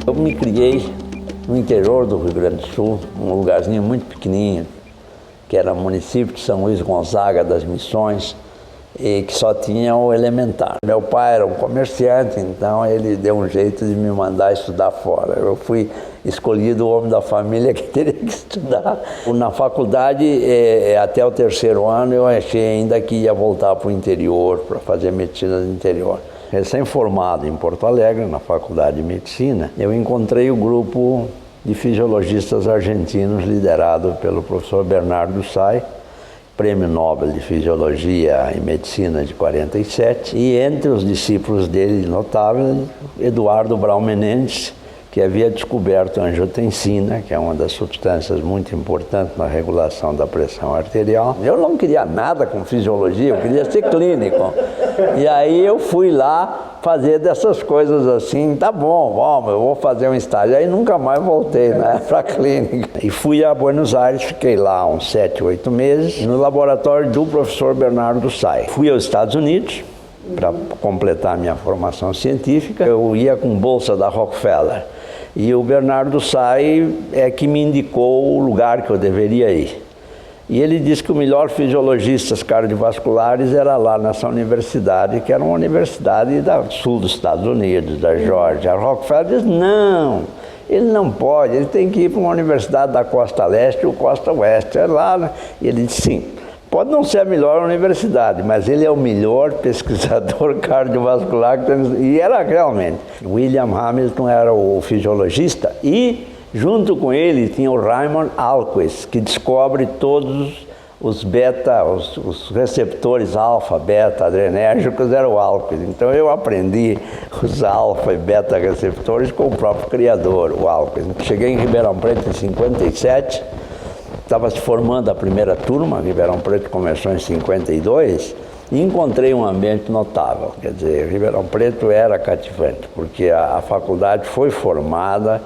Eu me criei no interior do Rio Grande do Sul, um lugarzinho muito pequenininho, que era o município de São Luís Gonzaga das Missões, e que só tinha o elementar. Meu pai era um comerciante, então ele deu um jeito de me mandar estudar fora. Eu fui escolhido o homem da família que teria que estudar. Na faculdade, até o terceiro ano, eu achei ainda que ia voltar para o interior, para fazer medicina do interior. Recém-formado em Porto Alegre, na Faculdade de Medicina, eu encontrei o grupo de fisiologistas argentinos liderado pelo professor Bernardo Say, Prêmio Nobel de Fisiologia e Medicina de 47, e entre os discípulos dele notáveis, Eduardo Braun Menendez, que havia descoberto a angiotensina, que é uma das substâncias muito importantes na regulação da pressão arterial. Eu não queria nada com fisiologia, eu queria ser clínico. E aí eu fui lá fazer dessas coisas assim, tá bom, vamos, eu vou fazer um estágio. Aí nunca mais voltei, né, para a clínica. E fui a Buenos Aires, fiquei lá uns 7, 8 meses, no laboratório do professor Bernardo Say. Fui aos Estados Unidos para completar minha formação científica. Eu ia com bolsa da Rockefeller. E o Bernardo Say é que me indicou o lugar que eu deveria ir. E ele disse que o melhor fisiologistas cardiovasculares era lá nessa universidade, que era uma universidade do sul dos Estados Unidos, da Geórgia. A Rockefeller disse, não, ele não pode, ele tem que ir para uma universidade da costa leste ou costa oeste. É lá, né? E ele disse, sim, pode não ser a melhor universidade, mas ele é o melhor pesquisador cardiovascular que temos. E era realmente. William Hamilton era o fisiologista e, junto com ele, tinha o Raymond Alquist, que descobre todos os beta, os receptores alfa, beta, adrenérgicos, era o Alquist. Então eu aprendi os alfa e beta receptores com o próprio criador, o Alquist. Cheguei em Ribeirão Preto em 57, estava se formando a primeira turma, Ribeirão Preto começou em 52, e encontrei um ambiente notável. Quer dizer, Ribeirão Preto era cativante, porque a faculdade foi formada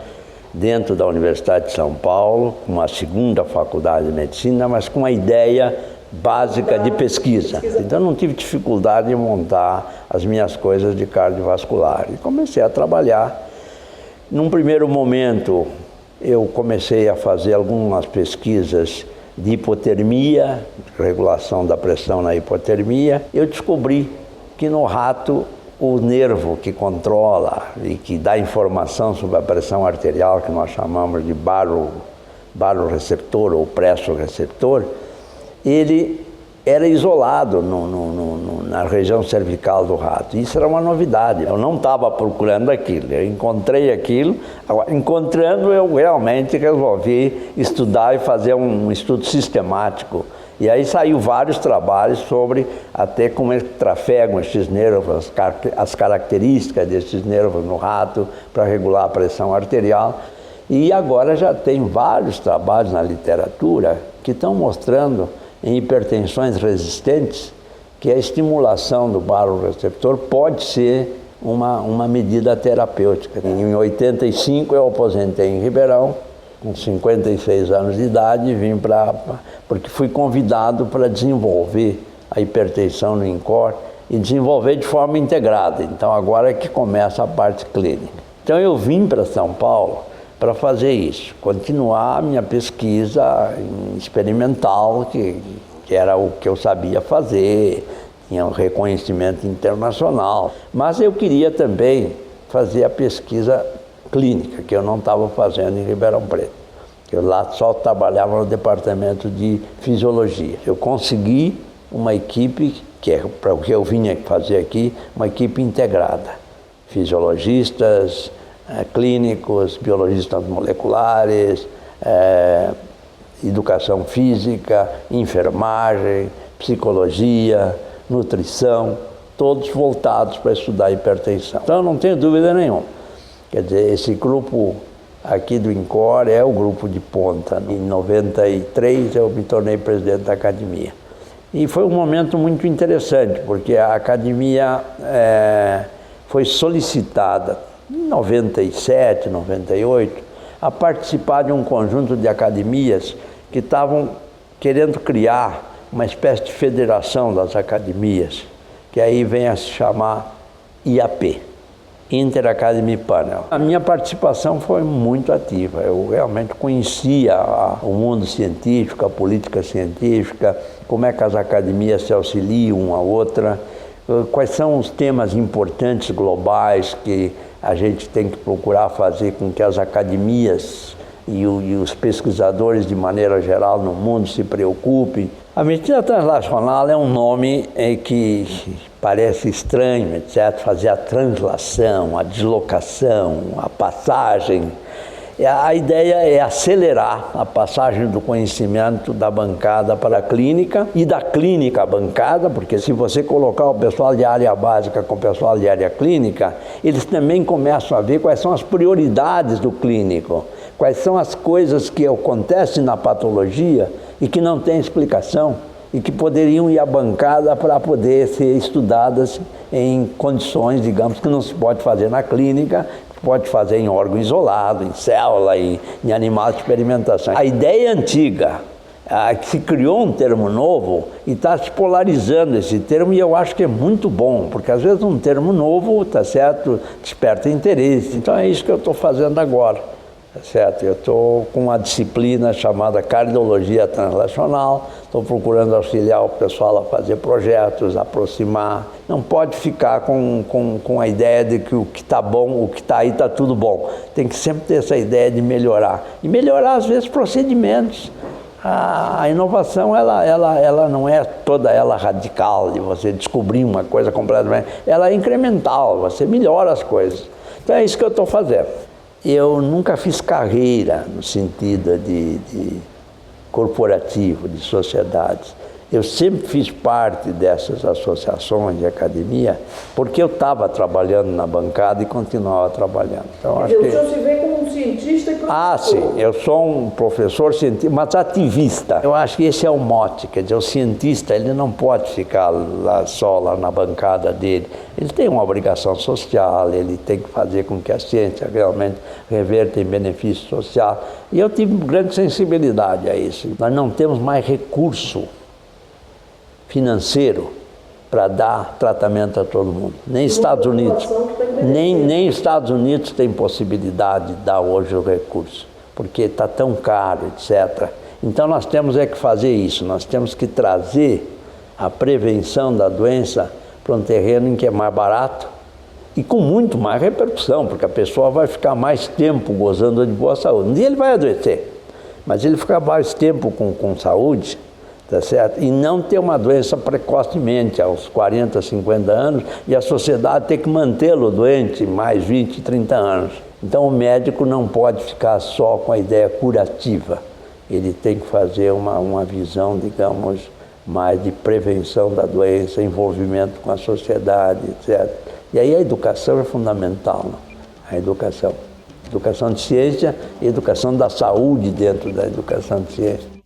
dentro da Universidade de São Paulo, uma segunda faculdade de medicina, mas com uma ideia básica de pesquisa. Então não tive dificuldade em montar as minhas coisas de cardiovascular. E comecei a trabalhar. Num primeiro momento, eu comecei a fazer algumas pesquisas de hipotermia, regulação da pressão na hipotermia. Eu descobri que no rato o nervo que controla e que dá informação sobre a pressão arterial, que nós chamamos de baroreceptor ou pressoreceptor, ele era isolado na região cervical do rato. Isso era uma novidade. Eu não estava procurando aquilo, eu encontrei aquilo. Agora, encontrando, eu realmente resolvi estudar e fazer um estudo sistemático. E aí saiu vários trabalhos sobre até como trafegam esses nervos, as características desses nervos no rato para regular a pressão arterial. E agora já tem vários trabalhos na literatura que estão mostrando em hipertensões resistentes que a estimulação do baroreceptor pode ser uma medida terapêutica. Em 85 eu aposentei em Ribeirão, com 56 anos de idade, vim porque fui convidado para desenvolver a hipertensão no INCOR e desenvolver de forma integrada. Então agora é que começa a parte clínica. Então eu vim para São Paulo para fazer isso, continuar a minha pesquisa experimental, que era o que eu sabia fazer, tinha um reconhecimento internacional. Mas eu queria também fazer a pesquisa clínica, que eu não estava fazendo em Ribeirão Preto. Eu lá só trabalhava no departamento de fisiologia. Eu consegui uma equipe, que é para o que eu vinha fazer aqui, uma equipe integrada. Fisiologistas, clínicos, biologistas moleculares, educação física, enfermagem, psicologia, nutrição, todos voltados para estudar hipertensão. Então eu não tenho dúvida nenhuma. Quer dizer, esse grupo aqui do INCOR é o grupo de ponta. Em 93 eu me tornei presidente da academia. E foi um momento muito interessante, porque a academia foi solicitada em 97, 98, a participar de um conjunto de academias que estavam querendo criar uma espécie de federação das academias, que aí vem a se chamar IAP. Inter-Academy Panel. A minha participação foi muito ativa. Eu realmente conhecia o mundo científico, a política científica, como é que as academias se auxiliam uma à outra, quais são os temas importantes globais que a gente tem que procurar fazer com que as academias e os pesquisadores de maneira geral no mundo se preocupem. A medicina translacional é um nome que parece estranho, etc. Fazer a translação, a deslocação, a passagem. A ideia é acelerar a passagem do conhecimento da bancada para a clínica e da clínica à bancada, porque se você colocar o pessoal de área básica com o pessoal de área clínica, eles também começam a ver quais são as prioridades do clínico, quais são as coisas que acontecem na patologia e que não tem explicação e que poderiam ir à bancada para poder ser estudadas em condições, digamos, que não se pode fazer na clínica, pode fazer em órgão isolado, em célula, em animal de experimentação. A ideia antiga, que se criou um termo novo e está se polarizando esse termo, e eu acho que é muito bom, porque às vezes um termo novo, tá certo, desperta interesse. Então é isso que eu estou fazendo agora, tá certo? Eu estou com uma disciplina chamada cardiologia translacional, estou procurando auxiliar o pessoal a fazer projetos, aproximar. Não pode ficar com a ideia de que o que está bom, o que está aí está tudo bom. Tem que sempre ter essa ideia de melhorar. E melhorar, às vezes, procedimentos. A inovação, ela não é toda ela radical, de você descobrir uma coisa completamente. Ela é incremental, você melhora as coisas. Então é isso que eu estou fazendo. Eu nunca fiz carreira no sentido de corporativo, de sociedades. Eu sempre fiz parte dessas associações de academia porque eu estava trabalhando na bancada e continuava trabalhando. Então, acho que... O senhor se vê como um cientista e professor. Sim, eu sou um professor cientista, mas ativista. Eu acho que esse é o mote, quer dizer, o cientista ele não pode ficar só lá na bancada dele. Ele tem uma obrigação social, ele tem que fazer com que a ciência realmente reverta em benefício social. E eu tive grande sensibilidade a isso. Nós não temos mais recurso financeiro para dar tratamento a todo mundo. Nem Estados Unidos, nem Estados Unidos tem possibilidade de dar hoje o recurso, porque está tão caro, etc. Então nós temos que fazer isso, nós temos que trazer a prevenção da doença para um terreno em que é mais barato e com muito mais repercussão, porque a pessoa vai ficar mais tempo gozando de boa saúde. Um dia ele vai adoecer, mas ele fica mais tempo com saúde, tá certo? E não ter uma doença precocemente, aos 40, 50 anos, e a sociedade ter que mantê-lo doente mais 20, 30 anos. Então o médico não pode ficar só com a ideia curativa, ele tem que fazer uma visão, digamos, mais de prevenção da doença, envolvimento com a sociedade, etc. E aí a educação é fundamental, não? A educação de ciência e educação da saúde dentro da educação de ciência.